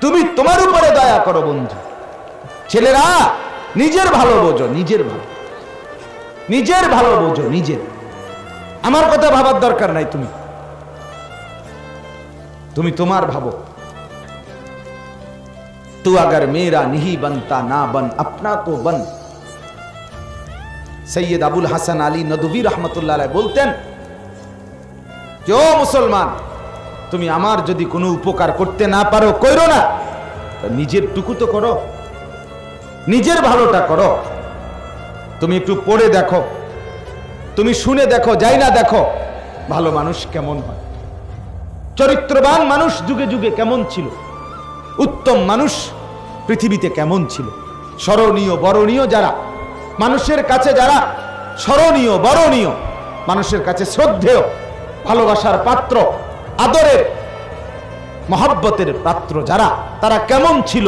তুমি তোমার উপরে দয়া করো বন্ধু। ছেলেরা নিজের ভালো বোঝো, নিজের ভালো, নিজের ভালো বোঝো, নিজের। আমার কথা ভাবার দরকার নাই, তুমি তুমি তোমার ভাবো। তু আগার মেরা नहीं बनता ना बन अपना तो बन। সৈয়দ আবুল হাসান আলী নদভী রহমতুল্লাহ আলাইহি বলতেন যে ও মুসলমান, তুমি আমার যদি কোনো উপকার করতে না পারো, কইরো না, নিজের টুকু তো করো, নিজের ভালোটা করো। তুমি একটু পড়ে দেখো, তুমি শুনে দেখো, যাই না দেখো ভালো মানুষ কেমন হয়, চরিত্রবান মানুষ যুগে যুগে কেমন ছিল, উত্তম মানুষ পৃথিবীতে কেমন ছিল, স্মরণীয় বরণীয় যারা, মানুষের কাছে যারা স্মরণীয় বরণীয়, মানুষের কাছে শ্রদ্ধেয়, ভালোবাসার পাত্র, আদরের মহব্বতের পাত্র যারা, তারা কেমন ছিল।